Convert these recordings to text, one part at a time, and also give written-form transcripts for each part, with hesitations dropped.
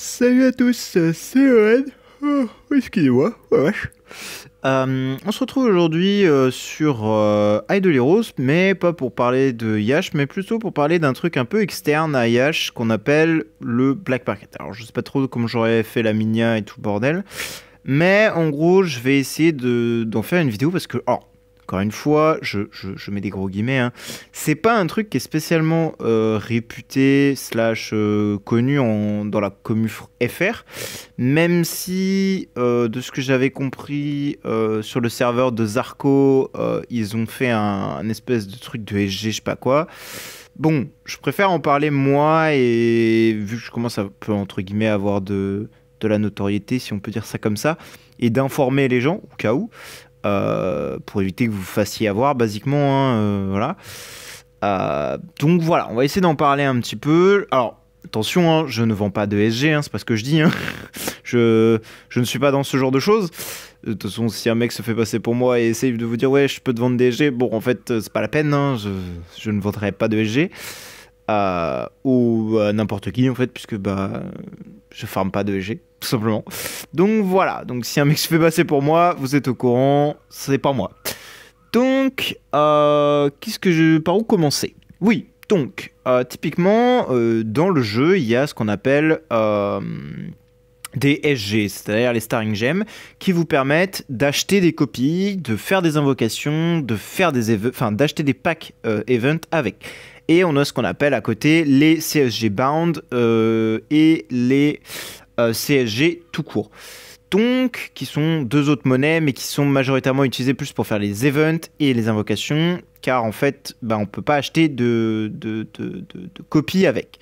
Salut à tous, c'est Owen. Oh, excusez-moi, ouais, wesh. On se retrouve aujourd'hui sur Idle Heroes, mais pas pour parler de Yash, mais plutôt pour parler d'un truc un peu externe à Yash qu'on appelle le Black Market. Alors je sais pas trop comment j'aurais fait la minia et tout le bordel, mais en gros je vais essayer d'en faire une vidéo parce que, encore une fois, je mets des gros guillemets, hein. C'est pas un truc qui est spécialement réputé slash connu dans la commu FR, même si de ce que j'avais compris sur le serveur de Zarco, ils ont fait un espèce de truc de SG, je sais pas quoi. Bon, je préfère en parler moi, et vu que je commence un peu entre guillemets à avoir de la notoriété, si on peut dire ça comme ça, et d'informer les gens au cas où. Pour éviter que vous vous fassiez avoir, basiquement, hein, voilà. Donc voilà, on va essayer d'en parler un petit peu. Alors, attention, hein, je ne vends pas de SG, hein, c'est pas ce que je dis, hein. je ne suis pas dans ce genre de choses. De toute façon, si un mec se fait passer pour moi et essaye de vous dire ouais, je peux te vendre des SG, bon, en fait, c'est pas la peine, hein, je ne vendrai pas de SG. Ou n'importe qui, en fait, puisque je farme pas de SG, tout simplement. Donc voilà, donc si un mec se fait passer pour moi, vous êtes au courant, c'est pas moi. Donc, par où commencer? Oui, donc, typiquement, dans le jeu, il y a ce qu'on appelle des SG, c'est-à-dire les Starring Gems, qui vous permettent d'acheter des copies, de faire des invocations, de faire des d'acheter des packs event avec. Et on a ce qu'on appelle à côté les CSG Bound et les CSG tout court. Donc, qui sont deux autres monnaies, mais qui sont majoritairement utilisées plus pour faire les events et les invocations, car en fait, on ne peut pas acheter de copies avec.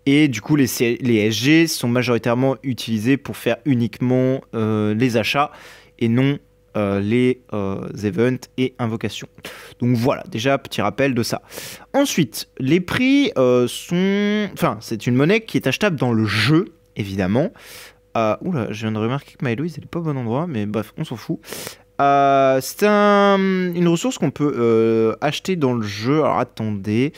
Et du coup, les SG sont majoritairement utilisés pour faire uniquement les achats et non les events et invocations. Donc voilà, déjà petit rappel de ça. Ensuite, les prix sont... Enfin, c'est une monnaie qui est achetable dans le jeu, évidemment. Oula, je viens de remarquer que MyLouise, elle est pas au bon endroit, mais bref, on s'en fout. C'est une ressource qu'on peut acheter dans le jeu. Alors attendez,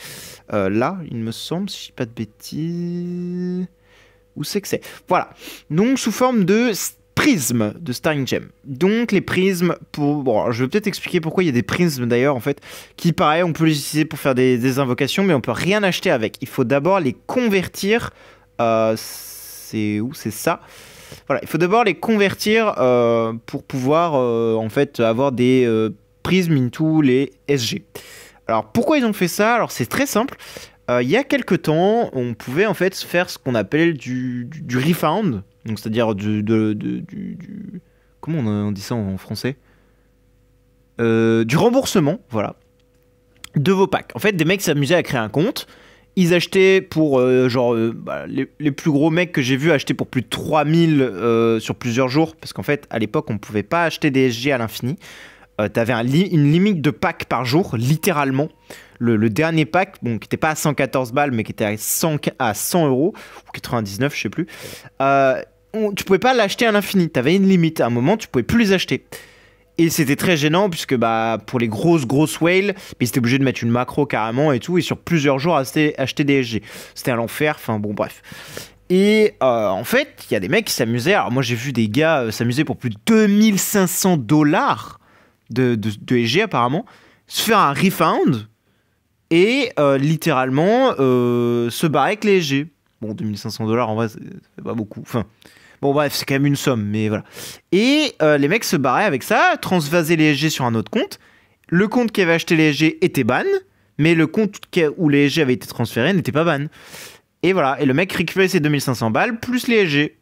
là, il me semble, si je dis pas de bêtises... Où c'est que c'est? Voilà, donc sous forme de prismes de Starring Gem. Donc les prismes, bon, je vais peut-être expliquer pourquoi il y a des prismes d'ailleurs en fait, qui pareil, on peut les utiliser pour faire des invocations, mais on peut rien acheter avec. Il faut d'abord les convertir, c'est où? C'est ça. Voilà, il faut d'abord les convertir pour pouvoir en fait avoir des prismes into les SG. Alors pourquoi ils ont fait ça? Alors c'est très simple. Il y a quelques temps, on pouvait en fait faire ce qu'on appelle du refund. Donc c'est-à-dire comment on dit ça en français? Du remboursement, voilà, de vos packs. En fait, des mecs s'amusaient à créer un compte. Ils achetaient pour, les plus gros mecs que j'ai vus achetaient pour plus de 3000 sur plusieurs jours. Parce qu'en fait, à l'époque, on ne pouvait pas acheter des SG à l'infini. T'avais une limite de packs par jour, littéralement. Le dernier pack, bon, qui n'était pas à 114 balles, mais qui était à 100 euros, ou 99, je sais plus. Tu pouvais pas l'acheter à l'infini. Tu avais une limite. À un moment, tu pouvais plus les acheter. Et c'était très gênant, puisque pour les grosses whales, ils étaient obligés de mettre une macro carrément et tout, et sur plusieurs jours, acheter des SG. C'était à l'enfer, enfin bon, bref. Et en fait, il y a des mecs qui s'amusaient. Alors moi, j'ai vu des gars s'amuser pour plus de 2500 dollars de SG apparemment, se faire un refund et littéralement se barrer avec les SG. Bon, 2500 dollars en vrai, c'est pas beaucoup. Enfin, bon, bref, c'est quand même une somme, mais voilà. Et les mecs se barraient avec ça, transvasaient les SG sur un autre compte. Le compte qui avait acheté les SG était ban, mais le compte où les SG avaient été transférés n'était pas ban. Et voilà, et le mec récupérait ses 2500 balles plus les SG.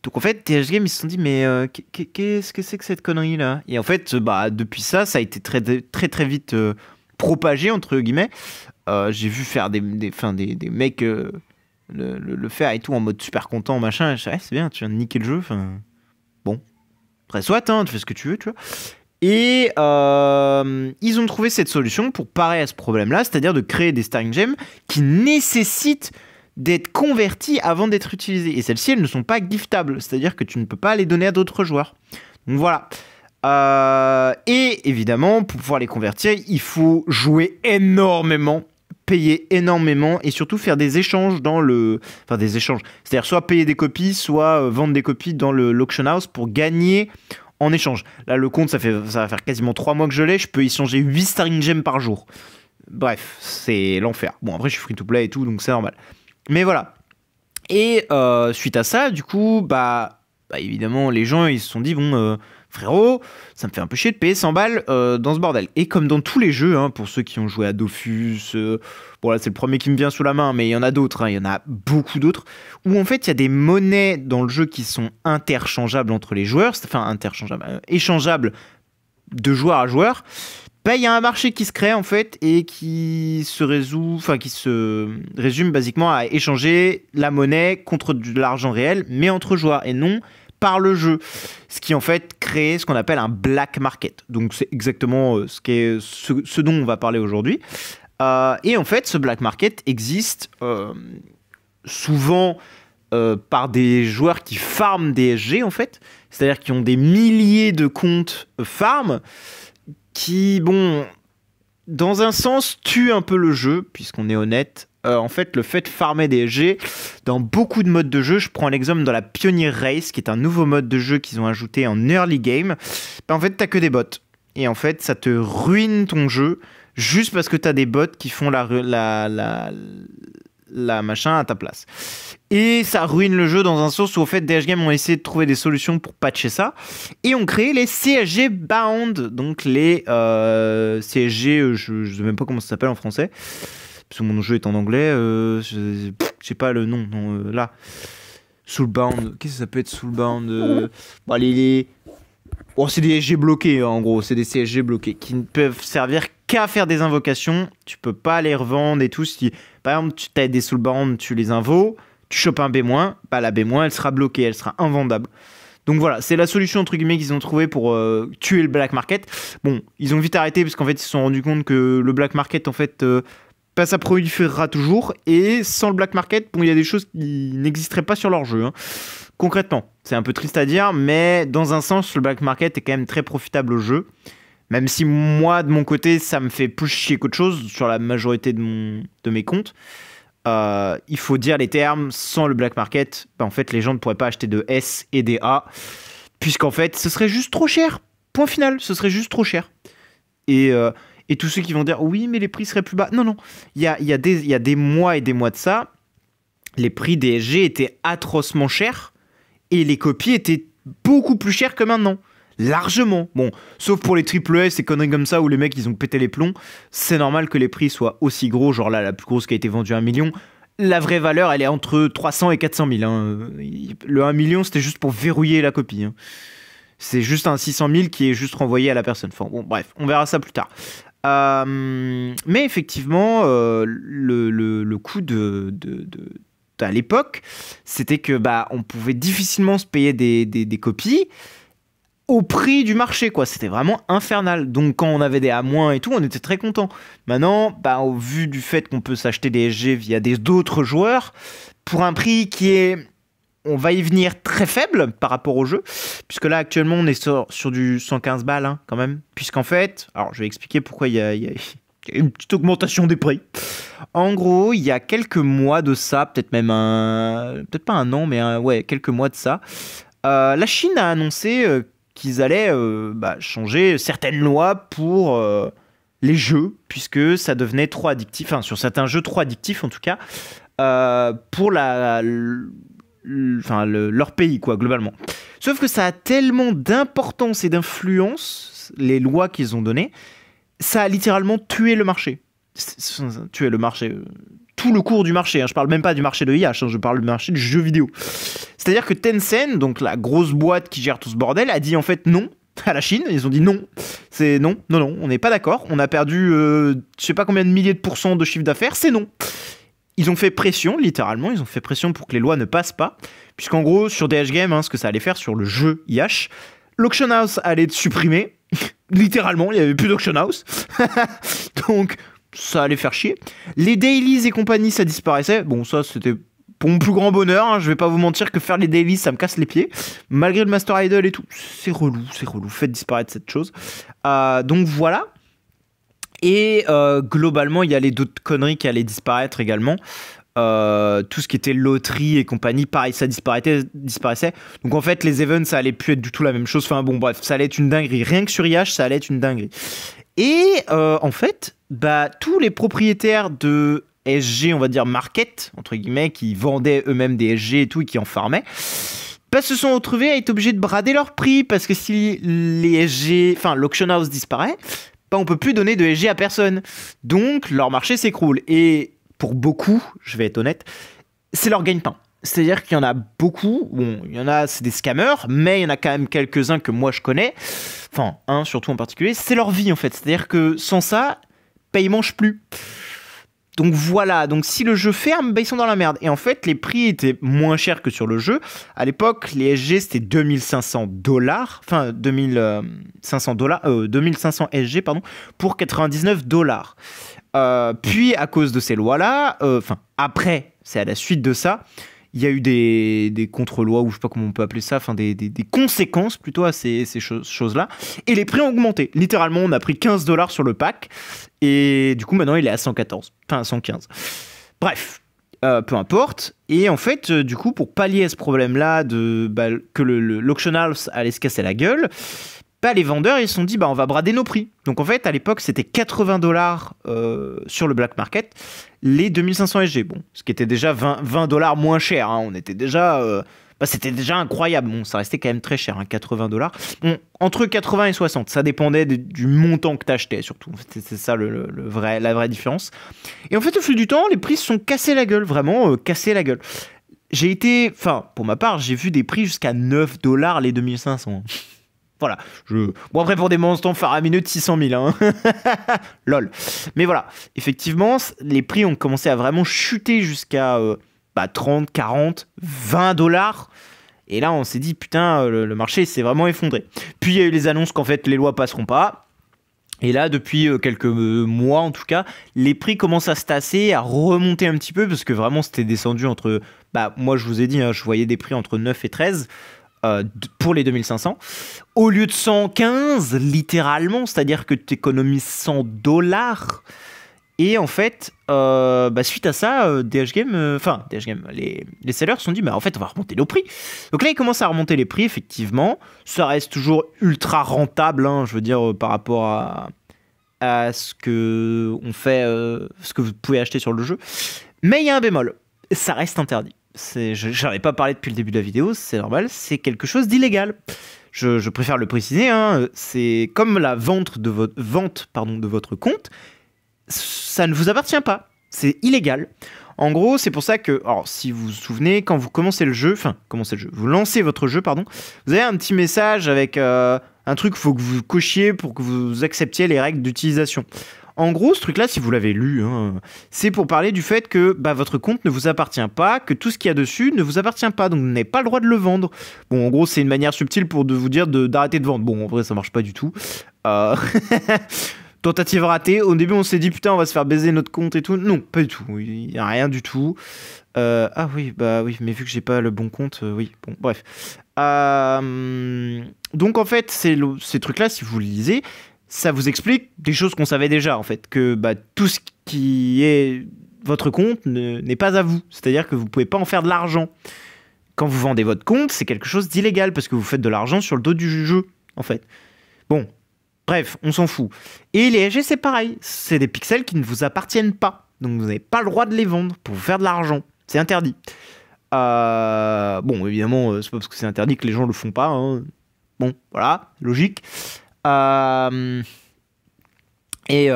Donc en fait, TH Game, ils se sont dit, mais qu'est-ce que c'est que cette connerie là? Et en fait, depuis ça a été très vite propagé, entre guillemets. J'ai vu faire des mecs le faire et tout en mode super content, machin. Je dis, c'est bien, tu viens de niquer le jeu. Bon, après, soit, hein, tu fais ce que tu veux, tu vois. Et ils ont trouvé cette solution pour parer à ce problème-là, c'est-à-dire de créer des Starring Gems qui nécessitent d'être converties avant d'être utilisées. Et celles-ci, elles ne sont pas giftables, c'est-à-dire que tu ne peux pas les donner à d'autres joueurs. Donc voilà. Et évidemment, pour pouvoir les convertir, il faut jouer énormément, payer énormément et surtout faire des échanges dans le... Enfin, des échanges. C'est-à-dire soit payer des copies, soit vendre des copies dans l'auction house pour gagner en échange. Là, le compte, ça va faire quasiment 3 mois que je l'ai. Je peux échanger 8 Starring Gems par jour. Bref, c'est l'enfer. Bon, après, je suis free-to-play et tout, donc c'est normal. Mais voilà. Et suite à ça, du coup, bah évidemment, les gens, ils se sont dit, bon, frérot, ça me fait un peu chier de payer 100 balles dans ce bordel. Et comme dans tous les jeux, hein, pour ceux qui ont joué à Dofus, bon là, c'est le premier qui me vient sous la main, mais il y en a d'autres, hein, il y en a beaucoup d'autres, où en fait, il y a des monnaies dans le jeu qui sont interchangeables entre les joueurs, enfin, interchangeables, échangeables de joueur à joueur. Bah, il y a un marché qui se crée en fait et qui se résume basiquement à échanger la monnaie contre de l'argent réel, mais entre joueurs et non par le jeu. Ce qui en fait crée ce qu'on appelle un black market. Donc c'est exactement ce dont on va parler aujourd'hui. Et en fait, ce black market existe souvent par des joueurs qui farment des SG en fait, c'est-à-dire qui ont des milliers de comptes farm. Qui, bon, dans un sens, tue un peu le jeu, puisqu'on est honnête. En fait, le fait de farmer des SG, dans beaucoup de modes de jeu, je prends l'exemple dans la Pioneer Race, qui est un nouveau mode de jeu qu'ils ont ajouté en early game, ben, en fait, t'as que des bots. Et en fait, ça te ruine ton jeu, juste parce que t'as des bots qui font la machin à ta place. Et ça ruine le jeu dans un sens où, au fait, DH Game ont essayé de trouver des solutions pour patcher ça. Et ont créé les CSG Bound. Donc les CSG, je ne sais même pas comment ça s'appelle en français. Parce que mon jeu est en anglais. Je sais pas le nom. Non, là. Soulbound. Qu'est-ce que ça peut être Soulbound bon, oh, c'est des SG bloqués, en gros. C'est des CSG bloqués qui ne peuvent servir qu'à faire des invocations. Tu peux pas les revendre et tout. Si, par exemple, tu as des Soulbound, tu les invos. Tu chopes un B-, bah la B-, elle sera bloquée, elle sera invendable. Donc voilà, c'est la solution entre guillemets qu'ils ont trouvé pour tuer le black market. Bon, ils ont vite arrêté parce qu'en fait ils se sont rendus compte que le black market en fait ça proliférera toujours et sans le black market, bon il y a des choses qui n'existeraient pas sur leur jeu. Hein. Concrètement, c'est un peu triste à dire, mais dans un sens le black market est quand même très profitable au jeu. Même si moi de mon côté ça me fait plus chier qu'autre chose sur la majorité de mes comptes. Il faut dire les termes, sans le black market, bah en fait les gens ne pourraient pas acheter de S et des A, puisqu'en fait ce serait juste trop cher. Point final, ce serait juste trop cher. Et tous ceux qui vont dire oui mais les prix seraient plus bas, non, il y a des mois et des mois de ça, les prix des SG étaient atrocement chers, et les copies étaient beaucoup plus chères que maintenant. Largement. Bon, sauf pour les triple S et conneries comme ça où les mecs ils ont pété les plombs, c'est normal que les prix soient aussi gros. Genre là, la plus grosse qui a été vendue à 1 million, la vraie valeur elle est entre 300 et 400 000. Hein. Le 1 million c'était juste pour verrouiller la copie. Hein. C'est juste un 600 000 qui est juste renvoyé à la personne. Enfin, bon, bref, on verra ça plus tard. Mais effectivement, le coup à l'époque, c'était que bah on pouvait difficilement se payer des copies au prix du marché, quoi. C'était vraiment infernal. Donc quand on avait des A- et tout, on était très content. Maintenant, bah, au vu du fait qu'on peut s'acheter des SG via d'autres joueurs, pour un prix qui est, on va y venir, très faible par rapport au jeu, puisque là actuellement on est sur du 115 balles hein, quand même, puisqu'en fait, alors je vais expliquer pourquoi il y a une petite augmentation des prix. En gros, il y a quelques mois de ça, peut-être même peut-être pas un an, mais ouais, quelques mois de ça, la Chine a annoncé qu'ils allaient changer certaines lois pour les jeux, puisque ça devenait trop addictif, enfin sur certains jeux trop addictifs en tout cas, pour leur pays, quoi, globalement. Sauf que ça a tellement d'importance et d'influence, les lois qu'ils ont données, ça a littéralement tué le marché. Tué le marché... tout le cours du marché, hein. Je parle même pas du marché de IH, hein. Je parle du marché du jeu vidéo. C'est-à-dire que Tencent, donc la grosse boîte qui gère tout ce bordel, a dit en fait non à la Chine. Ils ont dit non, c'est non, on n'est pas d'accord. On a perdu je sais pas combien de milliers de pourcents de chiffre d'affaires, c'est non. Ils ont fait pression, littéralement, ils ont fait pression pour que les lois ne passent pas, puisqu'en gros, sur DH Game, hein, ce que ça allait faire sur le jeu IH, l'auction house allait être supprimé, littéralement, il n'y avait plus d'auction house. Donc... ça allait faire chier. Les dailies et compagnie, ça disparaissait. Bon, ça, c'était pour mon plus grand bonheur. Hein. Je vais pas vous mentir que faire les dailies, ça me casse les pieds. Malgré le Master Idol et tout, c'est relou. Faites disparaître cette chose. Donc voilà. Et globalement, il y allait d'autres conneries qui allaient disparaître également. Tout ce qui était loterie et compagnie, pareil, ça disparaissait. Donc en fait, les events, ça allait plus être du tout la même chose. Enfin bon, bref, ça allait être une dinguerie. Rien que sur IH, ça allait être une dinguerie. Et en fait, bah, tous les propriétaires de SG, on va dire market, entre guillemets, qui vendaient eux-mêmes des SG et tout, et qui en farmaient, bah, se sont retrouvés à être obligés de brader leur prix, parce que si les SG, enfin l'auction house disparaît, bah, on peut plus donner de SG à personne. Donc leur marché s'écroule. Et pour beaucoup, je vais être honnête, c'est leur gagne-pain. C'est-à-dire qu'il y en a beaucoup, bon, il y en a, c'est des scammers, mais il y en a quand même quelques-uns que moi je connais, enfin, un surtout en particulier, c'est leur vie en fait. C'est-à-dire que sans ça, bah, ils mangent plus. Donc voilà, donc si le jeu ferme, bah, ils sont dans la merde. Et en fait, les prix étaient moins chers que sur le jeu. À l'époque, les SG, c'était 2500 dollars, enfin 2500 dollars, 2500 SG, pardon, pour 99 dollars. Puis, à cause de ces lois-là, enfin, après, c'est à la suite de ça, il y a eu des contre-lois, ou je sais pas comment on peut appeler ça, enfin, des conséquences plutôt à ces choses-là. Et les prix ont augmenté. Littéralement, on a pris 15 dollars sur le pack. Et du coup, maintenant, il est à 114. Enfin, à 115. Bref. Peu importe. Et en fait, du coup, pour pallier à ce problème-là que l'auction house allait se casser la gueule, bah, les vendeurs, ils se sont dit, bah, on va brader nos prix. Donc en fait, à l'époque, c'était 80 dollars sur le black market, les 2500 SG. Bon, ce qui était déjà 20 dollars moins cher. Hein. On était déjà... c'était déjà incroyable. Bon, ça restait quand même très cher, hein, 80 dollars. Bon, entre 80 et 60, ça dépendait du montant que tu achetais, surtout. C'est ça la vraie différence. Et en fait, au fil du temps, les prix se sont cassés la gueule, vraiment cassés la gueule. Pour ma part, j'ai vu des prix jusqu'à 9 dollars les 2500. Voilà. Bon, après, pour des monstres faramineux de 600 000. Hein. Lol. Mais voilà. Effectivement, les prix ont commencé à vraiment chuter jusqu'à 30, 40, 20 dollars. Et là, on s'est dit, putain, le marché s'est vraiment effondré. Puis, il y a eu les annonces qu'en fait, les lois passeront pas. Et là, depuis quelques mois, en tout cas, les prix commencent à se tasser, à remonter un petit peu, parce que vraiment, c'était descendu entre... moi, je vous ai dit, hein, je voyais des prix entre 9 et 13 pour les 2500. Au lieu de 115, littéralement, c'est-à-dire que tu économises 100 dollars. Et en fait, suite à ça, DH Game, les sellers se sont dit, en fait, on va remonter nos prix. Donc là, ils commencent à remonter les prix, effectivement. Ça reste toujours ultra rentable, hein, je veux dire, par rapport à ce que on fait, ce que vous pouvez acheter sur le jeu. Mais il y a un bémol, ça reste interdit. J'en ai pas parlé depuis le début de la vidéo, c'est normal, c'est quelque chose d'illégal. Je préfère le préciser, hein, c'est comme la vente de votre compte, ça ne vous appartient pas, c'est illégal. En gros, c'est pour ça que, alors, si vous vous souvenez, quand vous vous lancez votre jeu, pardon, vous avez un petit message avec un truc qu'il faut que vous cochiez pour que vous acceptiez les règles d'utilisation. En gros, ce truc-là, si vous l'avez lu, hein, c'est pour parler du fait que votre compte ne vous appartient pas, que tout ce qu'il y a dessus ne vous appartient pas, donc vous n'avez pas le droit de le vendre. Bon, en gros, c'est une manière subtile pour vous dire d'arrêter de vendre. Bon, en vrai, ça marche pas du tout. Tentative ratée. Au début, on s'est dit, putain, on va se faire baiser notre compte et tout. Non, pas du tout. Il n'y a rien du tout. Ah oui, mais vu que j'ai pas le bon compte, oui. Bon, bref. Donc, en fait, ces trucs-là, si vous le lisez, ça vous explique des choses qu'on savait déjà, en fait, que tout ce qui est votre compte n'est pas à vous. C'est-à-dire que vous pouvez pas en faire de l'argent. Quand vous vendez votre compte, c'est quelque chose d'illégal parce que vous faites de l'argent sur le dos du jeu, en fait. Bon, bref, on s'en fout. Et les SG, c'est pareil. C'est des pixels qui ne vous appartiennent pas. Donc vous n'avez pas le droit de les vendre pour vous faire de l'argent. C'est interdit. Bon, évidemment, c'est pas parce que c'est interdit que les gens le font pas. Hein. Bon, voilà, logique. Et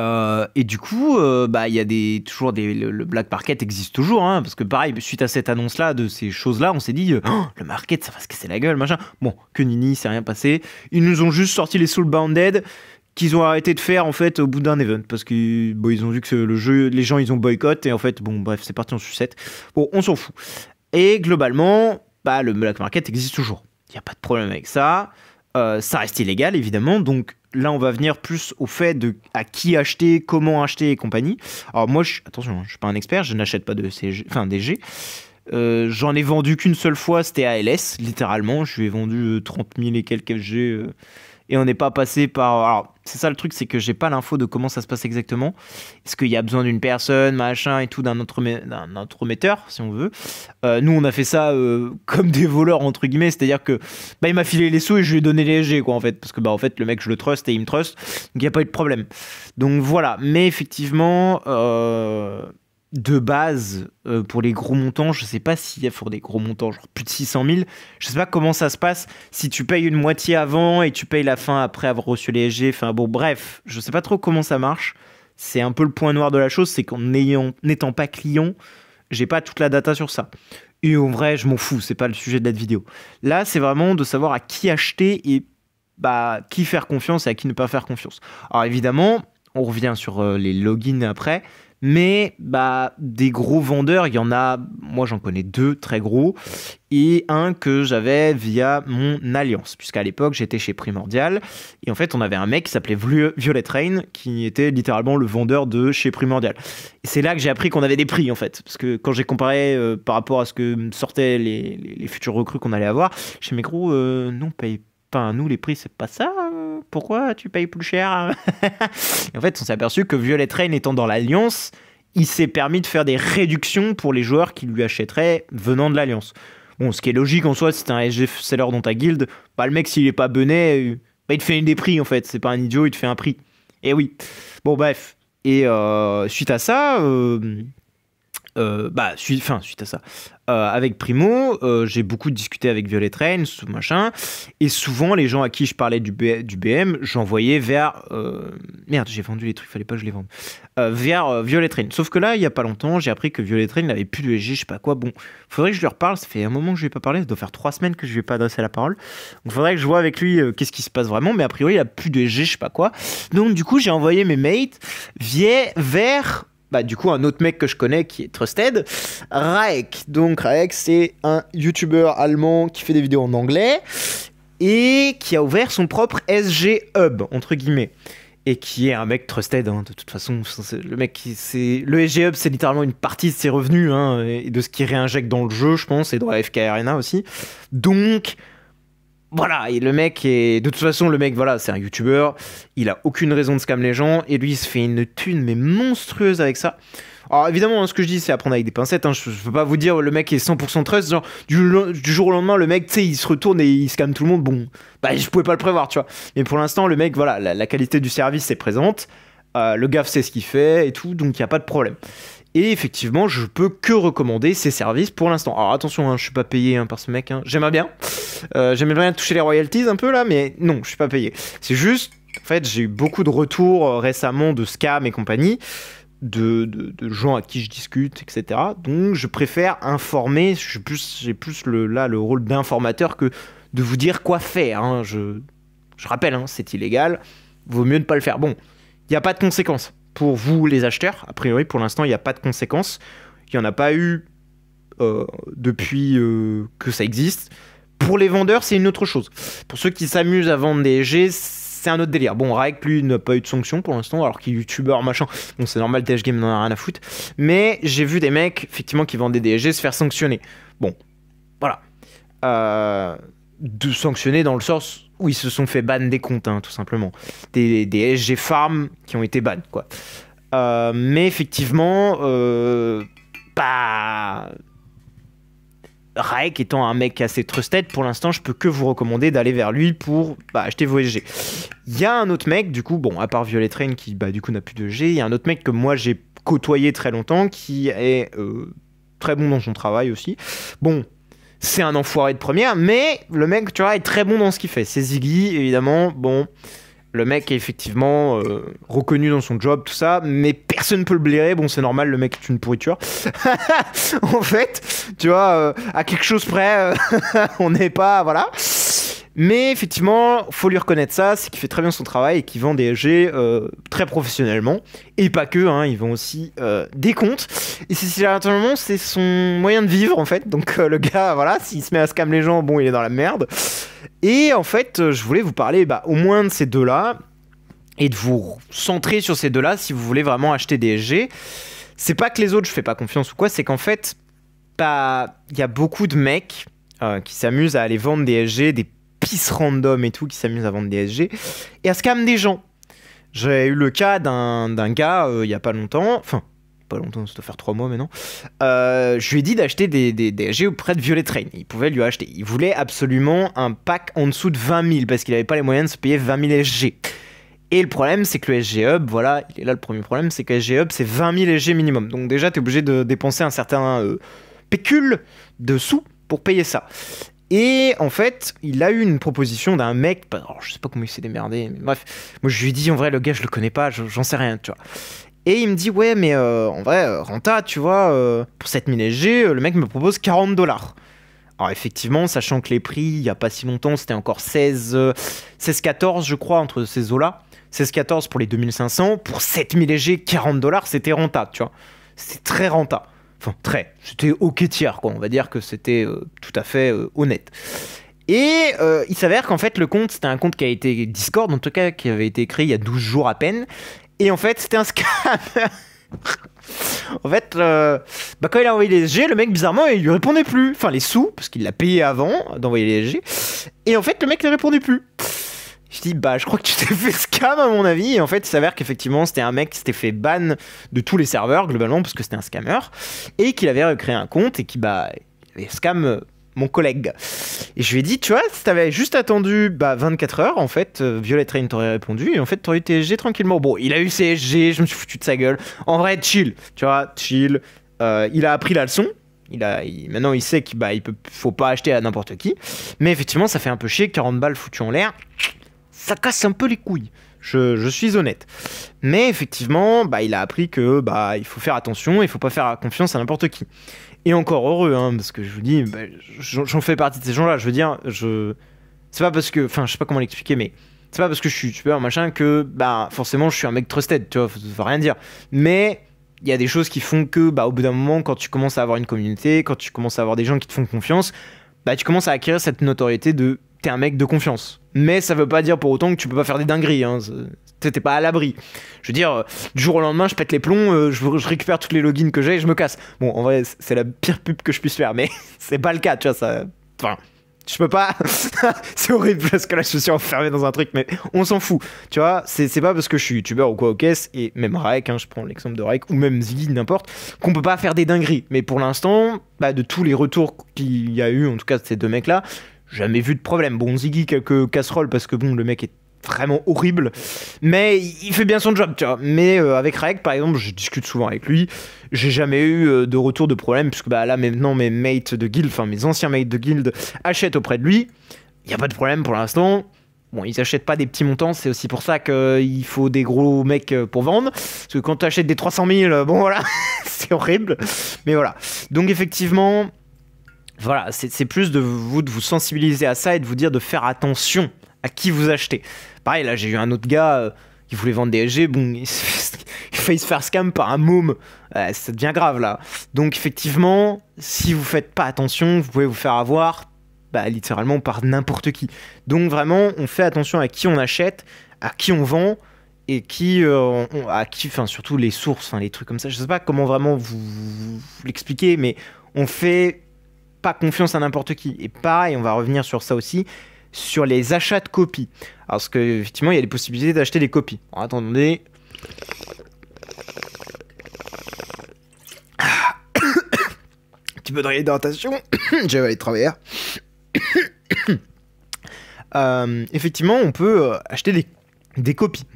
du coup, il y a toujours le black market existe toujours, hein, parce que pareil, suite à cette annonce-là, de ces choses-là, on s'est dit, le market, ça va se casser la gueule, machin. Bon, que nini, c'est rien passé. Ils nous ont juste sorti les Soulbounded, qu'ils ont arrêté de faire, en fait, au bout d'un event, parce que, ils ont vu que le jeu, les gens, ils ont boycott, et en fait, bon, bref, c'est parti en sucette. Bon, on s'en fout. Et globalement, le black market existe toujours. Il n'y a pas de problème avec ça. Ça reste illégal, évidemment, donc là, on va venir plus au fait de à qui acheter, comment acheter et compagnie. Alors moi, attention, je suis pas un expert, je n'achète pas des G. J'en ai vendu qu'une seule fois, c'était à LS, littéralement. Je lui ai vendu 30 000 et quelques FG. et on n'est pas passé par... Alors, c'est ça le truc, c'est que j'ai pas l'info de comment ça se passe exactement. Est-ce qu'il y a besoin d'une personne, machin et tout, d'un autre émetteur, si on veut. Nous, on a fait ça comme des voleurs, entre guillemets, c'est-à-dire que bah, il m'a filé les sous et je lui ai donné les SG, quoi, en fait. Parce que, bah, en fait, le mec, je le trust et il me trust, donc il n'y a pas eu de problème. Donc voilà, mais effectivement... de base, pour les gros montants, je sais pas s'il y a pour des gros montants, genre plus de 600 000, je sais pas comment ça se passe, si tu payes une moitié avant et tu payes la fin après avoir reçu les SG, enfin bon, bref, je sais pas trop comment ça marche, c'est un peu le point noir de la chose, c'est qu'en n'étant pas client, j'ai pas toute la data sur ça. Et en vrai, je m'en fous, c'est pas le sujet de la vidéo. Là, c'est vraiment de savoir à qui acheter et bah, qui faire confiance et à qui ne pas faire confiance. Alors évidemment, on revient sur les logins après, mais bah, des gros vendeurs, il y en a, moi j'en connais 2 très gros, et un que j'avais via mon alliance, puisqu'à l'époque j'étais chez Primordial, et en fait on avait un mec qui s'appelait Violet Rain, qui était littéralement le vendeur de chez Primordial. Et c'est là que j'ai appris qu'on avait des prix en fait, parce que quand j'ai comparé par rapport à ce que sortaient les futurs recrues qu'on allait avoir, chez mes gros, non, paye pas. Enfin, nous, les prix, c'est pas ça. Pourquoi tu payes plus cher? Et en fait, on s'est aperçu que Violet Rain étant dans l'Alliance, il s'est permis de faire des réductions pour les joueurs qui lui achèteraient venant de l'Alliance. Bon, ce qui est logique en soi, si t'es un SG seller dans ta guilde, bah, le mec, s'il est pas bené, bah, il te fait une des prix en fait. C'est pas un idiot, il te fait un prix. Et oui. Bon, bref. Et suite à ça, suite à ça, avec Primo, j'ai beaucoup discuté avec Violet Rain, machin, et souvent les gens à qui je parlais du BM, j'envoyais vers... merde, j'ai vendu les trucs, fallait pas que je les vende. Vers Violet Rain. Sauf que là, il y a pas longtemps, j'ai appris que Violet Rain n'avait plus de SG, je sais pas quoi. Bon, faudrait que je lui reparle, ça fait un moment que je lui ai pas parlé, ça doit faire 3 semaines que je lui ai pas adressé la parole. Donc faudrait que je vois avec lui qu'est-ce qui se passe vraiment, mais a priori, il a plus de SG, je sais pas quoi. Donc du coup, j'ai envoyé mes mates vers... Bah, du coup, un autre mec que je connais qui est trusted, Raek. Donc, Raek, c'est un YouTuber allemand qui fait des vidéos en anglais et qui a ouvert son propre SG Hub, entre guillemets. Et qui est un mec trusted, hein, de toute façon. Le mec, le SG Hub, c'est littéralement une partie de ses revenus hein, et de ce qu'il réinjecte dans le jeu, je pense, et dans la FK Arena aussi. Donc... Voilà, et le mec est... De toute façon, le mec, voilà, c'est un YouTuber, il a aucune raison de scam les gens, et lui, il se fait une thune, mais monstrueuse avec ça. Alors, évidemment, hein, ce que je dis, c'est à prendre avec des pincettes, hein, je veux pas vous dire, le mec est 100% trust, genre, du jour au lendemain, le mec, tu sais, il se retourne et il scam tout le monde, bon, bah, je pouvais pas le prévoir, tu vois. Mais pour l'instant, le mec, voilà, la qualité du service est présente, le gars sait ce qu'il fait et tout, donc il n'y a pas de problème. Et effectivement, je peux que recommander ces services pour l'instant. Alors attention, hein, je suis pas payé hein, par ce mec. Hein. J'aimerais bien. J'aimerais bien toucher les royalties un peu là, mais non, je suis pas payé. C'est juste, en fait, j'ai eu beaucoup de retours récemment de scam et compagnie, de gens à qui je discute, etc. Donc je préfère informer. J'ai plus le rôle d'informateur que de vous dire quoi faire. Hein. Je rappelle, hein, c'est illégal. Vaut mieux ne pas le faire. Bon, il n'y a pas de conséquences. Pour vous, les acheteurs, a priori, pour l'instant, il n'y a pas de conséquences. Il n'y en a pas eu depuis que ça existe. Pour les vendeurs, c'est une autre chose. Pour ceux qui s'amusent à vendre des SG, c'est un autre délire. Bon, Raek, lui, n'a pas eu de sanction pour l'instant, alors qu'il est youtubeur, machin. Bon, c'est normal, TH Game n'en a rien à foutre. Mais j'ai vu des mecs, effectivement, qui vendaient des SG se faire sanctionner. Bon, voilà. De sanctionner dans le sens où ils se sont fait ban des comptes, hein, tout simplement. Des SG farm qui ont été ban, quoi. Mais effectivement, Raek étant un mec assez trusted, pour l'instant, je peux que vous recommander d'aller vers lui pour acheter vos SG. Il y a un autre mec, du coup, bon, à part Violet Rain qui, du coup, n'a plus de SG, il y a un autre mec que moi, j'ai côtoyé très longtemps, qui est très bon dans son travail aussi. Bon, c'est un enfoiré de première, mais le mec, tu vois, est très bon dans ce qu'il fait. C'est Ziggy, évidemment. Bon, le mec est effectivement reconnu dans son job, tout ça, mais personne ne peut le blairer. Bon, c'est normal, le mec est une pourriture. En fait, tu vois, à quelque chose près, on n'est pas... Voilà. Mais effectivement, faut lui reconnaître ça, c'est qu'il fait très bien son travail et qu'il vend des SG très professionnellement. Et pas que, hein, il vend aussi des comptes. Et c'est son moyen de vivre, en fait. Donc le gars, voilà, s'il se met à scam les gens, bon, il est dans la merde. Et en fait, je voulais vous parler au moins de ces deux-là et de vous centrer sur ces deux-là si vous voulez vraiment acheter des SG. C'est pas que les autres, je fais pas confiance ou quoi, c'est qu'en fait, il y a beaucoup de mecs qui s'amusent à aller vendre des SG, des pisse random et tout qui s'amusent à vendre des SG et à scam des gens. J'ai eu le cas d'un gars il y a pas longtemps, enfin pas longtemps, ça doit faire 3 mois maintenant. Je lui ai dit d'acheter des SG auprès de Violet Train. Il pouvait lui acheter. Il voulait absolument un pack en dessous de 20 000 parce qu'il n'avait pas les moyens de se payer 20 000 SG. Et le problème, c'est que le SG Hub, voilà, il est là le premier problème, c'est que le SG Hub, c'est 20 000 SG minimum. Donc déjà, tu es obligé de dépenser un certain pécule de sous pour payer ça. Et en fait, il a eu une proposition d'un mec, alors, je sais pas comment il s'est démerdé, mais bref, moi je lui ai dit, en vrai, le gars, je le connais pas, j'en sais rien, tu vois. Et il me dit, ouais, mais en vrai, Renta, tu vois, pour 7000 SG, le mec me propose 40 $. Alors effectivement, sachant que les prix, il y a pas si longtemps, c'était encore 16-14, je crois, entre ces eaux-là. 16-14 pour les 2500, pour 7000 SG, 40 $, c'était rentable, tu vois. C'était très rentable. Enfin, c'était ok tiers, quoi. On va dire que c'était tout à fait honnête. Et il s'avère qu'en fait, le compte, c'était un compte qui a été Discord, en tout cas, qui avait été créé il y a 12 jours à peine. Et en fait, c'était un scam. En fait, quand il a envoyé les SG, le mec, bizarrement, il lui répondait plus. Enfin, les sous, parce qu'il l'a payé avant d'envoyer les SG. Et en fait, le mec ne répondait plus. Je dis, je crois que tu t'es fait scam à mon avis. Et en fait, il s'avère qu'effectivement, c'était un mec qui s'était fait ban de tous les serveurs, globalement, parce que c'était un scammer. Et qu'il avait recréé un compte et qui, il avait scam mon collègue. Et je lui ai dit, tu vois, si t'avais juste attendu 24 heures, en fait, Violet Train t'aurait répondu, et en fait, t'aurais eu tes SG tranquillement. Bon, il a eu ses SG, je me suis foutu de sa gueule. En vrai, chill, tu vois, chill. Il a appris la leçon. Maintenant, il sait qu'il faut pas acheter à n'importe qui. Mais effectivement, ça fait un peu chier, 40 balles foutues en l'air. Ça casse un peu les couilles. Je suis honnête. Mais effectivement, il a appris que il faut faire attention, il faut pas faire confiance à n'importe qui. Et encore heureux, hein, parce que je vous dis, j'en fais partie de ces gens-là. Je veux dire, c'est pas parce que, enfin, je sais pas comment l'expliquer, mais c'est pas parce que je suis super machin que, forcément, je suis un mec trusted, tu vois, ça veut rien dire. Mais il y a des choses qui font que, au bout d'un moment, quand tu commences à avoir une communauté, quand tu commences à avoir des gens qui te font confiance, tu commences à acquérir cette notoriété de t'es un mec de confiance. Mais ça veut pas dire pour autant que tu peux pas faire des dingueries, hein. T'es pas à l'abri. Je veux dire, du jour au lendemain, je pète les plombs, je récupère tous les logins que j'ai et je me casse. Bon, en vrai, c'est la pire pub que je puisse faire, mais c'est pas le cas, tu vois, ça... Enfin, je peux pas... C'est horrible, parce que là, je suis enfermé dans un truc, mais on s'en fout. Tu vois, c'est pas parce que je suis youtubeur ou quoi au caisse, et même Raek, hein, je prends l'exemple de Raek, ou même Ziggy, n'importe, qu'on peut pas faire des dingueries. Mais pour l'instant, de tous les retours qu'il y a eu, en tout cas de ces deux mecs-là, jamais vu de problème. Bon, Ziggy, quelques casseroles, parce que bon, le mec est vraiment horrible, mais il fait bien son job, tu vois. Mais avec Raek, par exemple, je discute souvent avec lui, j'ai jamais eu de retour de problème, puisque là maintenant mes mates de guild, enfin mes anciens mates de guild achètent auprès de lui, il n'y a pas de problème pour l'instant. Bon, ils achètent pas des petits montants, c'est aussi pour ça qu'il faut des gros mecs pour vendre, parce que quand tu achètes des 300 000, bon voilà, c'est horrible, mais voilà. Donc effectivement, voilà, c'est plus de vous sensibiliser à ça et de vous dire de faire attention à qui vous achetez. Pareil, là, j'ai eu un autre gars qui voulait vendre des SG. Bon, il failli se faire scam par un môme. Ça devient grave, là. Donc, effectivement, si vous faites pas attention, vous pouvez vous faire avoir, littéralement, par n'importe qui. Donc, vraiment, on fait attention à qui on achète, à qui on vend, et enfin, surtout les sources, enfin, les trucs comme ça. Je sais pas comment vraiment vous l'expliquer, mais on fait pas confiance à n'importe qui. Et pareil, on va revenir sur ça aussi, sur les achats de copies. Alors, parce qu'effectivement, il y a des possibilités d'acheter des copies. Alors, attendez. Petit peu de réhydratation. Je vais aller travailler. Effectivement, on peut acheter des copies.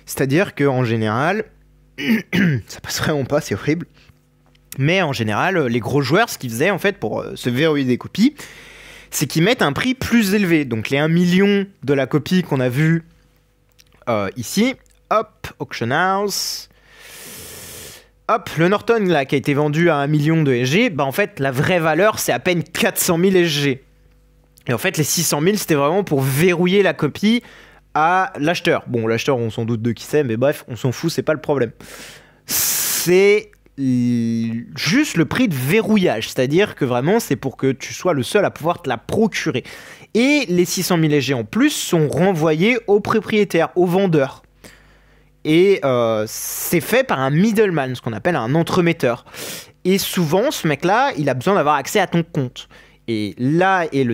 C'est-à-dire qu'en général, ça passe vraiment pas, c'est horrible. Mais en général, les gros joueurs, ce qu'ils faisaient en fait pour se verrouiller des copies, c'est qu'ils mettent un prix plus élevé. Donc les 1 million de la copie qu'on a vu ici, hop, Auction House, hop, le Norton là qui a été vendu à 1 million de SG, en fait la vraie valeur c'est à peine 400 000 SG. Et en fait les 600 000 c'était vraiment pour verrouiller la copie à l'acheteur. Bon, l'acheteur on s'en doute de qui c'est, mais bref, on s'en fout, c'est pas le problème. C'est juste le prix de verrouillage, c'est-à-dire que vraiment c'est pour que tu sois le seul à pouvoir te la procurer. Et les 600 000 SG en plus sont renvoyés au propriétaire, au vendeur. Et c'est fait par un middleman, ce qu'on appelle un entremetteur. Et souvent, ce mec-là, il a besoin d'avoir accès à ton compte. Et là est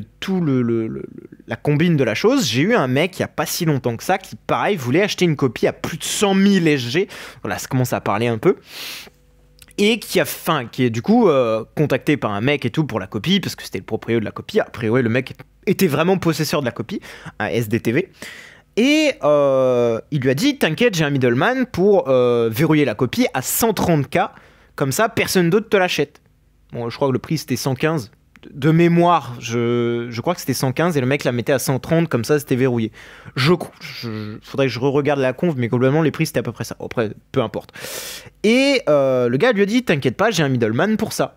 la combine de la chose. J'ai eu un mec il n'y a pas si longtemps que ça qui, pareil, voulait acheter une copie à plus de 100 000 SG. Voilà, ça commence à parler un peu. Et qui est du coup contacté par un mec et tout pour la copie, parce que c'était le propriétaire de la copie. A priori, le mec était vraiment possesseur de la copie, un SDTV. Et il lui a dit, t'inquiète, j'ai un middleman pour verrouiller la copie à 130K. Comme ça, personne d'autre te l'achète. Bon, je crois que le prix, c'était 115. De mémoire, je crois que c'était 115 et le mec la mettait à 130, comme ça, c'était verrouillé. Faudrait que je re-regarde la conf, mais globalement, les prix, c'était à peu près ça. Après, peu importe. Et le gars lui a dit, t'inquiète pas, j'ai un middleman pour ça.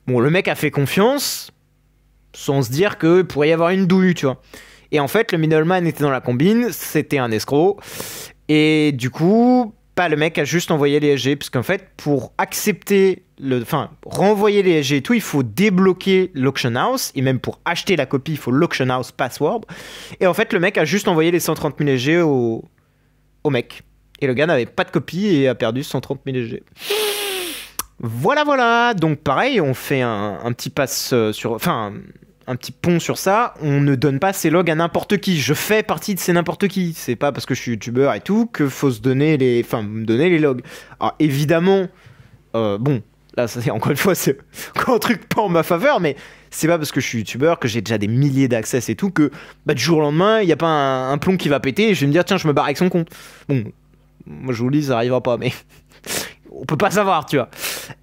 Bon, le mec a fait confiance, sans se dire qu'il pourrait y avoir une douille, tu vois. Et en fait, le middleman était dans la combine, c'était un escroc. Et du coup, le mec a juste envoyé les SG, parce qu'en fait, pour accepter, renvoyer les SG et tout, il faut débloquer l'auction house, et même pour acheter la copie, il faut l'auction house password. Et en fait, le mec a juste envoyé les 130 000 SG au mec. Et le gars n'avait pas de copie et a perdu 130 000 SG. Voilà. Donc pareil, on fait un petit pass un petit pont sur ça, on ne donne pas ses logs à n'importe qui. Je fais partie de ces n'importe qui. C'est pas parce que je suis youtubeur et tout que faut me donner les logs. Alors évidemment, là c'est encore une fois c'est encore un truc pas en ma faveur, mais c'est pas parce que je suis youtubeur que j'ai déjà des milliers d'accès et tout que du jour au lendemain il y a pas un plomb qui va péter et je vais me dire tiens je me barre avec son compte. Bon, moi je vous le dis ça arrivera pas, mais on peut pas savoir, tu vois.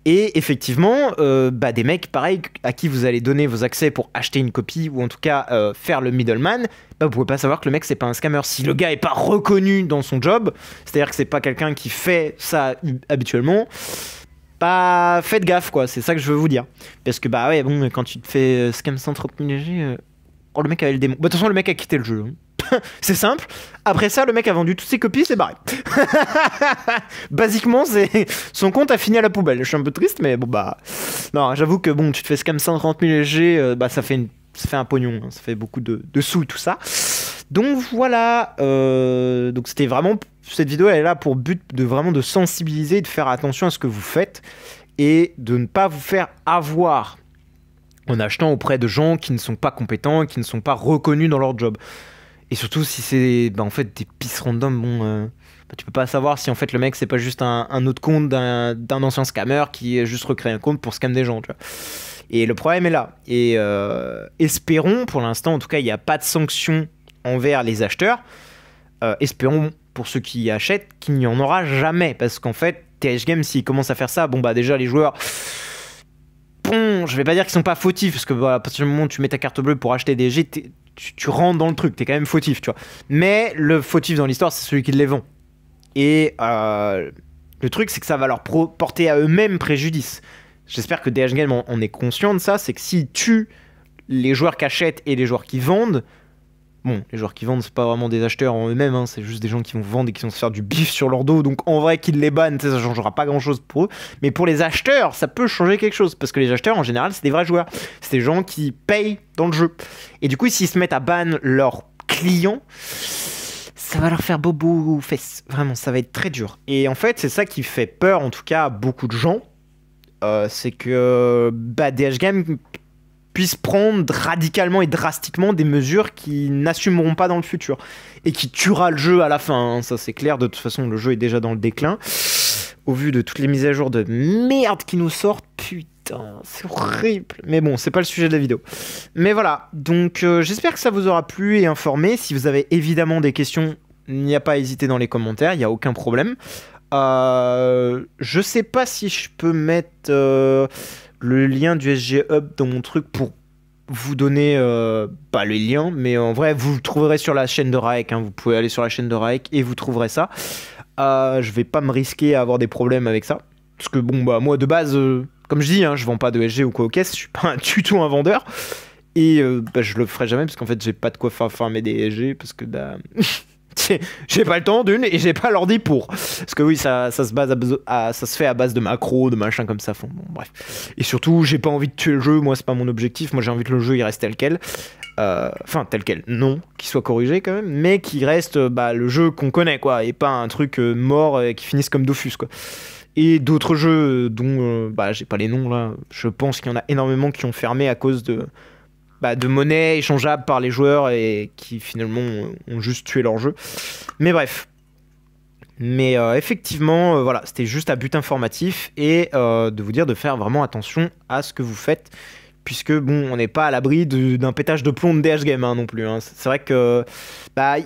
Et effectivement, des mecs, pareil, à qui vous allez donner vos accès pour acheter une copie, ou en tout cas faire le middleman, vous pouvez pas savoir que le mec, c'est pas un scammer. Si le gars est pas reconnu dans son job, c'est-à-dire que c'est pas quelqu'un qui fait ça habituellement, faites gaffe, quoi. C'est ça que je veux vous dire. Parce que, quand tu te fais scam 130 000 G, le mec avait le démon. De toute façon, le mec a quitté le jeu. C'est simple. Après ça, le mec a vendu toutes ses copies, c'est barré. Basiquement, son compte a fini à la poubelle. Je suis un peu triste, mais non, j'avoue que tu te fais scam 130 000 SG, ça fait un pognon, hein. Ça fait beaucoup de sous et tout ça. Donc voilà. Donc c'était vraiment, cette vidéo, elle est là pour but de sensibiliser, de faire attention à ce que vous faites et de ne pas vous faire avoir en achetant auprès de gens qui ne sont pas compétents et qui ne sont pas reconnus dans leur job. Et surtout si c'est en fait des pistes random, tu peux pas savoir si en fait le mec c'est pas juste un autre compte d'un ancien scammer qui a juste recréé un compte pour scam des gens, tu vois. Et le problème est là. Et espérons, pour l'instant en tout cas, il n'y a pas de sanctions envers les acheteurs. Espérons pour ceux qui achètent qu'il n'y en aura jamais, parce qu'en fait TH Games s'ils commencent à faire ça, déjà les joueurs, je vais pas dire qu'ils sont pas fautifs, parce que à partir du moment où tu mets ta carte bleue pour acheter des G, tu rentres dans le truc, t'es quand même fautif, tu vois. Mais le fautif dans l'histoire, c'est celui qui les vend. Et le truc, c'est que ça va leur porter à eux-mêmes préjudice. J'espère que DH Game en est conscient de ça, c'est que s'ils tuent les joueurs qui achètent et les joueurs qui vendent, les joueurs qui vendent, c'est pas vraiment des acheteurs en eux-mêmes, hein, c'est juste des gens qui vont vendre et qui vont se faire du bif sur leur dos, donc en vrai qu'ils les bannent, ça changera pas grand-chose pour eux, mais pour les acheteurs, ça peut changer quelque chose, parce que les acheteurs, en général, c'est des vrais joueurs, c'est des gens qui payent dans le jeu, et du coup, s'ils se mettent à ban leurs clients, ça va leur faire bobo aux fesses, vraiment, ça va être très dur, et en fait, c'est ça qui fait peur, en tout cas, à beaucoup de gens, c'est que DH Game puissent prendre radicalement et drastiquement des mesures qui n'assumeront pas dans le futur et qui tuera le jeu à la fin, hein. Ça c'est clair, de toute façon le jeu est déjà dans le déclin au vu de toutes les mises à jour de merde qui nous sortent. Putain, c'est horrible, mais bon, c'est pas le sujet de la vidéo, mais voilà. Donc j'espère que ça vous aura plu et informé. Si vous avez évidemment des questions, il n'y a pas à hésiter dans les commentaires, il n'y a aucun problème. Je sais pas si je peux mettre le lien du SG Hub dans mon truc pour vous donner pas le lien, mais en vrai vous le trouverez sur la chaîne de Raek, hein. Vous pouvez aller sur la chaîne de Raek et vous trouverez ça. Je vais pas me risquer à avoir des problèmes avec ça, parce que moi de base, comme je dis, hein, je vends pas de SG ou quoi au caisse, je suis pas du tout un vendeur, et je le ferai jamais parce qu'en fait j'ai pas de quoi farmer des SG, parce que j'ai pas le temps d'une et j'ai pas l'ordi pour, parce que oui ça se fait à base de macros, de machin comme ça, bref, et surtout j'ai pas envie de tuer le jeu, moi c'est pas mon objectif, moi j'ai envie que le jeu il reste tel quel, tel quel, non, qu'il soit corrigé quand même, mais qu'il reste le jeu qu'on connaît, quoi, et pas un truc mort qui finisse comme Dofus, quoi. Et d'autres jeux dont j'ai pas les noms là, je pense qu'il y en a énormément qui ont fermé à cause de de monnaie échangeable par les joueurs et qui finalement ont juste tué leur jeu. Mais bref. Mais effectivement, voilà, c'était juste à but informatif et de vous dire de faire vraiment attention à ce que vous faites. Puisque bon, on n'est pas à l'abri d'un pétage de plomb de DH Game non plus. Hein. C'est vrai que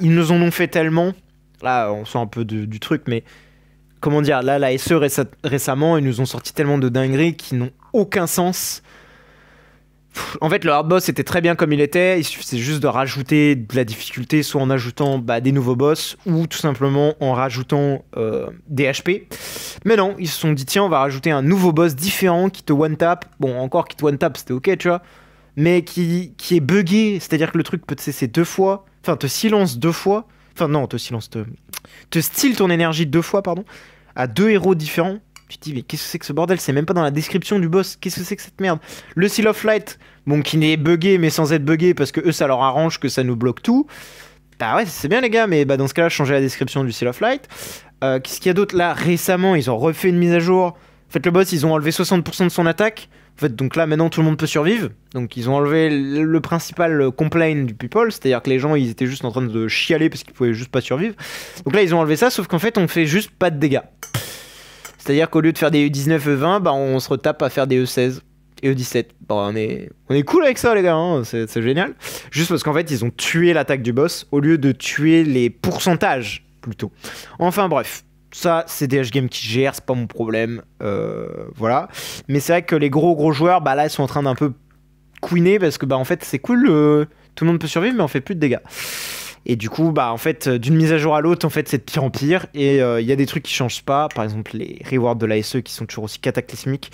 ils nous en ont fait tellement. Là, on sort un peu du truc, mais comment dire, là, la SE récemment, ils nous ont sorti tellement de dingueries qui n'ont aucun sens. En fait, le hard boss était très bien comme il était. Il suffisait juste de rajouter de la difficulté, soit en ajoutant des nouveaux boss, ou tout simplement en rajoutant des HP. Mais non, ils se sont dit, tiens, on va rajouter un nouveau boss différent qui te one-tap. Bon, encore qui te one-tap, c'était ok, tu vois. Mais qui est buggé, c'est-à-dire que le truc peut te cesser 2 fois. Enfin, te silence 2 fois. Enfin, non, te steal ton énergie 2 fois, pardon. À 2 héros différents. Tu te dis, mais qu'est-ce que c'est que ce bordel? C'est même pas dans la description du boss. Qu'est-ce que c'est que cette merde? Le Seal of Light, bon, qui n'est buggé, mais sans être buggé, parce que eux, ça leur arrange que ça nous bloque tout. Bah ouais, c'est bien, les gars, mais dans ce cas-là, changer la description du Seal of Light. Qu'est-ce qu'il y a d'autre? Là, récemment, ils ont refait une mise à jour. En fait, le boss, ils ont enlevé 60% de son attaque. En fait, donc là, maintenant, tout le monde peut survivre. Donc, ils ont enlevé le principal complaint du people, c'est-à-dire que les gens, ils étaient juste en train de chialer parce qu'ils pouvaient juste pas survivre. Donc là, ils ont enlevé ça, sauf qu'en fait, on fait juste pas de dégâts. C'est-à-dire qu'au lieu de faire des E19, E20, on se retape à faire des E16 et E17. Bon, on est cool avec ça, les gars, hein, c'est génial. Juste parce qu'en fait, ils ont tué l'attaque du boss au lieu de tuer les pourcentages, plutôt. Enfin, bref. Ça, c'est DH Game qui gère, c'est pas mon problème. Voilà. Mais c'est vrai que les gros joueurs, là, ils sont en train d'un peu couiner parce que, en fait, c'est cool, tout le monde peut survivre, mais on fait plus de dégâts. Et du coup, en fait, d'une mise à jour à l'autre, en fait, c'est de pire en pire. Et il y a des trucs qui changent pas. Par exemple, les rewards de l'ASE qui sont toujours aussi cataclysmiques.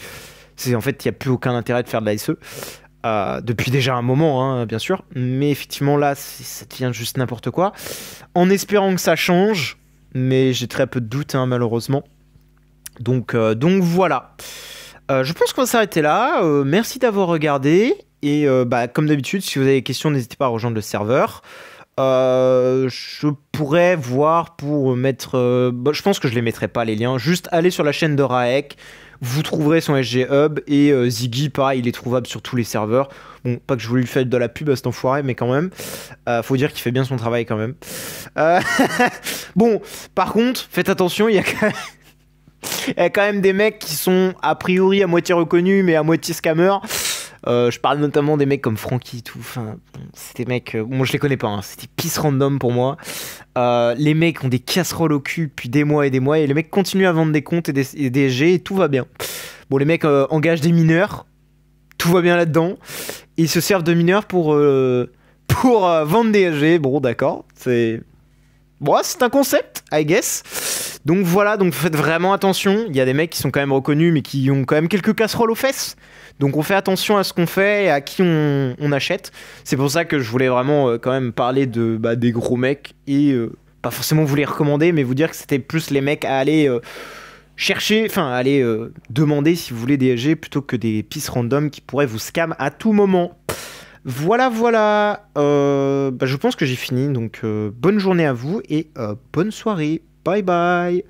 En fait, il n'y a plus aucun intérêt de faire de l'ASE. Depuis déjà un moment, hein, bien sûr. Mais effectivement, là, ça devient juste n'importe quoi. En espérant que ça change. Mais j'ai très peu de doutes, hein, malheureusement. Donc voilà. Je pense qu'on va s'arrêter là. Merci d'avoir regardé. Et comme d'habitude, si vous avez des questions, n'hésitez pas à rejoindre le serveur. Je pourrais voir pour mettre... je pense que je les mettrai pas, les liens. Juste allez sur la chaîne de Raek. Vous trouverez son SG Hub. Et Ziggy, pareil, il est trouvable sur tous les serveurs. Bon, pas que je voulais lui faire de la pub à cet enfoiré, mais quand même. Faut dire qu'il fait bien son travail quand même. Bon, par contre, faites attention, il y a quand même des mecs qui sont a priori à moitié reconnus, mais à moitié scammers. Je parle notamment des mecs comme Franky et tout. Enfin, c'est des mecs... moi, je les connais pas. Hein. C'est des pisses random pour moi. Les mecs ont des casseroles au cul depuis des mois. Et les mecs continuent à vendre des comptes et des SG et tout va bien. Bon, les mecs engagent des mineurs. Tout va bien là-dedans. Et ils se servent de mineurs pour vendre des SG. Bon, d'accord. C'est un concept, I guess. Donc voilà, donc faites vraiment attention. Il y a des mecs qui sont quand même reconnus, mais qui ont quand même quelques casseroles aux fesses. Donc on fait attention à ce qu'on fait et à qui on achète. C'est pour ça que je voulais vraiment quand même parler des gros mecs et pas forcément vous les recommander, mais vous dire que c'était plus les mecs à aller chercher, enfin aller demander si vous voulez des SG plutôt que des pistes random qui pourraient vous scam à tout moment. Voilà. Je pense que j'ai fini, donc bonne journée à vous et bonne soirée. Bye bye.